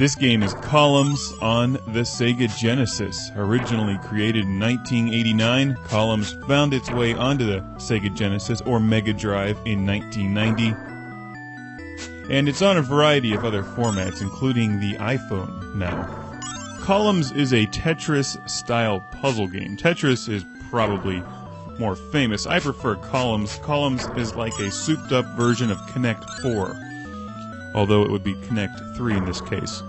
This game is Columns on the Sega Genesis. Originally created in 1989, Columns found its way onto the Sega Genesis or Mega Drive in 1990. And it's on a variety of other formats, including the iPhone now. Columns is a Tetris-style puzzle game. Tetris is probably more famous. I prefer Columns. Columns is like a souped-up version of Connect 4, although it would be Connect 3 in this case.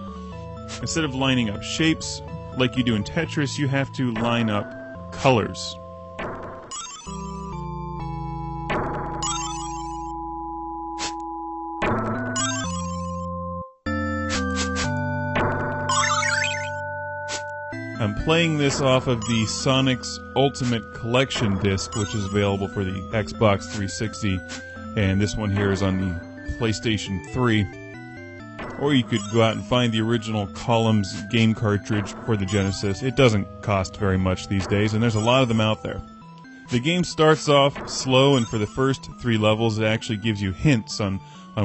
Instead of lining up shapes like you do in Tetris, you have to line up colors. I'm playing this off of the Sonic's Ultimate Collection disc, which is available for the Xbox 360, and this one here is on the PlayStation 3. Or you could go out and find the original Columns game cartridge for the Genesis. It doesn't cost very much these days, and there's a lot of them out there. The game starts off slow, and for the first 3 levels it actually gives you hints on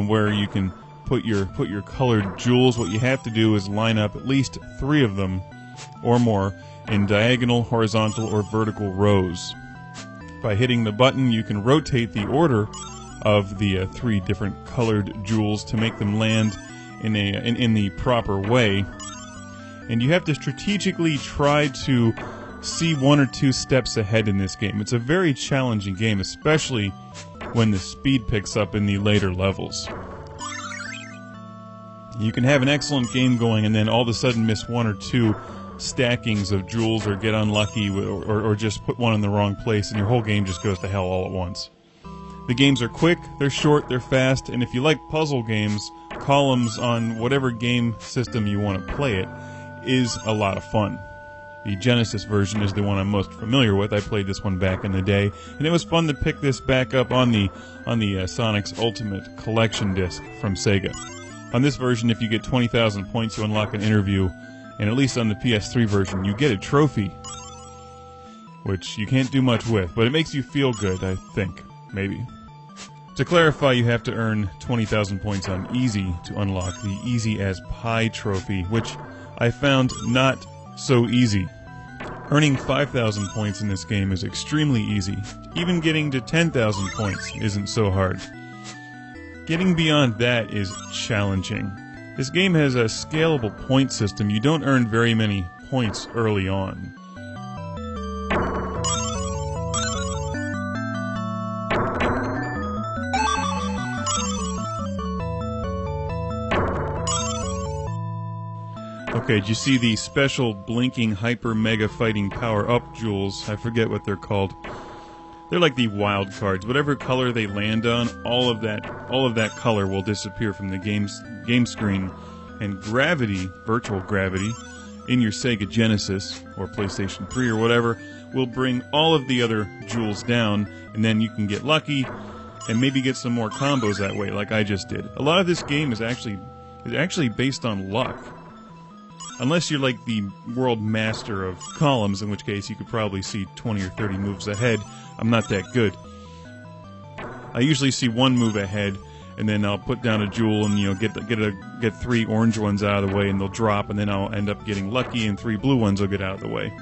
where you can put your colored jewels. What you have to do is line up at least 3 of them or more in diagonal, horizontal, or vertical rows. By hitting the button, you can rotate the order of the 3 different colored jewels to make them land in the proper way. And you have to strategically try to see 1 or 2 steps ahead in this game. It's a very challenging game, especially when the speed picks up in the later levels. You can have an excellent game going and then all of a sudden miss 1 or 2 stackings of jewels, or get unlucky, or just put one in the wrong place, and your whole game just goes to hell all at once. The games are quick, they're short, they're fast, and if you like puzzle games, Columns on whatever game system you want to play it is a lot of fun. The Genesis version is the one I'm most familiar with. I played this one back in the day, and it was fun to pick this back up on the Sonic's Ultimate Collection disc from Sega. On this version, if you get 20,000 points, you unlock an interview. And at least on the PS3 version, you get a trophy, which you can't do much with, but it makes you feel good, I think, maybe. To clarify, you have to earn 20,000 points on Easy to unlock the Easy as Pie trophy, which I found not so easy. Earning 5,000 points in this game is extremely easy. Even getting to 10,000 points isn't so hard. Getting beyond that is challenging. This game has a scalable point system. You don't earn very many points early on. Okay, did you see the special blinking hyper mega fighting power up jewels? I forget what they're called. They're like the wild cards. Whatever color they land on, all of that color will disappear from the game screen, and gravity, virtual gravity, in your Sega Genesis or PlayStation 3 or whatever, will bring all of the other jewels down, and then you can get lucky and maybe get some more combos that way, like I just did. A lot of this game is actually based on luck. Unless you're like the world master of Columns, in which case you could probably see 20 or 30 moves ahead. I'm not that good. I usually see 1 move ahead, and then I'll put down a jewel and get 3 orange ones out of the way, and they'll drop, and then I'll end up getting lucky, and 3 blue ones will get out of the way.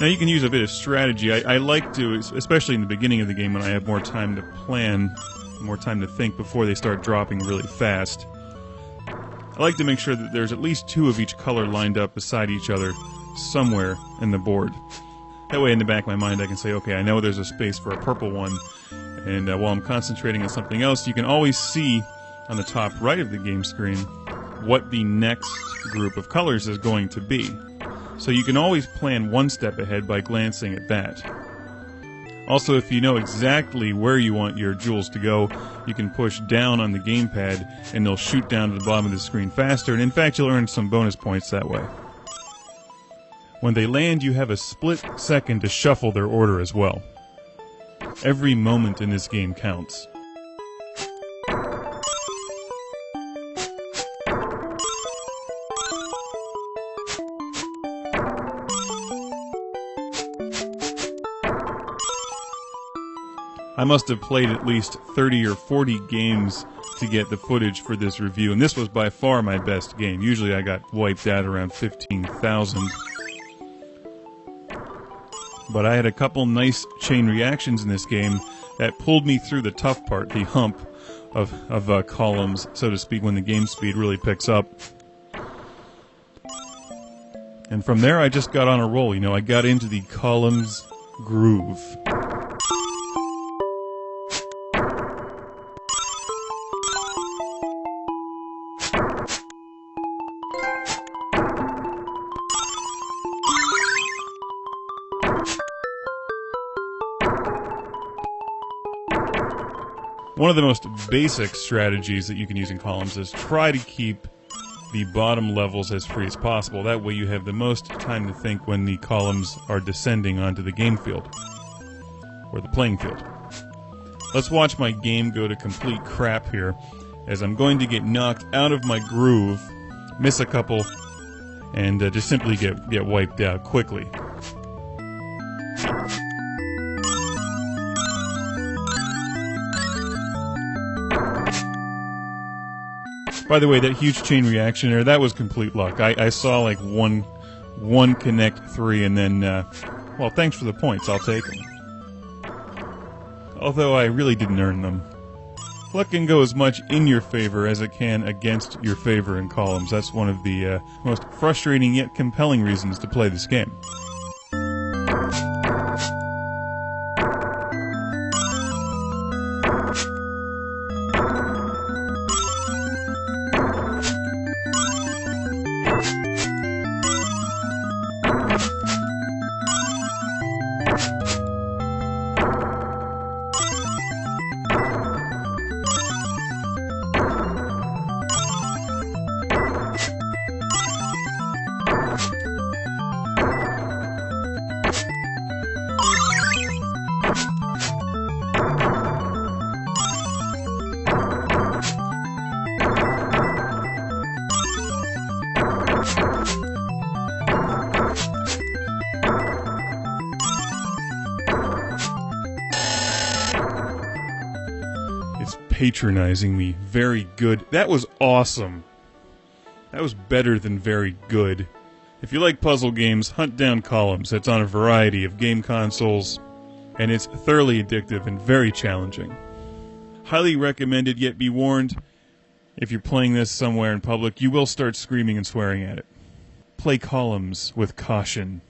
Now you can use a bit of strategy. I like to, especially in the beginning of the game when I have more time to plan, more time to think before they start dropping really fast. I like to make sure that there's at least 2 of each color lined up beside each other somewhere in the board. That way in the back of my mind I can say, okay, I know there's a space for a purple one, and while I'm concentrating on something else, you can always see on the top right of the game screen what the next group of colors is going to be. So you can always plan 1 step ahead by glancing at that. Also, if you know exactly where you want your jewels to go, you can push down on the gamepad and they'll shoot down to the bottom of the screen faster, and in fact you'll earn some bonus points that way. When they land, you have a split second to shuffle their order as well. Every moment in this game counts. I must have played at least 30 or 40 games to get the footage for this review, and this was by far my best game. Usually I got wiped out around 15,000. But I had a couple nice chain reactions in this game that pulled me through the tough part, the hump of columns, so to speak, when the game speed really picks up. And from there I just got on a roll, I got into the columns groove. One of the most basic strategies that you can use in columns is try to keep the bottom levels as free as possible. That way you have the most time to think when the columns are descending onto the game field, or the playing field. Let's watch my game go to complete crap here, as I'm going to get knocked out of my groove, miss a couple, and just simply get wiped out quickly. By the way, that huge chain reaction there, that was complete luck. I saw like one connect 3 and then, well, thanks for the points, I'll take them. Although I really didn't earn them. Luck can go as much in your favor as it can against your favor in columns. That's one of the most frustrating yet compelling reasons to play this game. It's patronizing me. Very good. That was awesome. That was better than very good. If you like puzzle games, hunt down Columns. It's on a variety of game consoles, and it's thoroughly addictive and very challenging. Highly recommended, yet be warned, if you're playing this somewhere in public, you will start screaming and swearing at it. Play Columns with caution.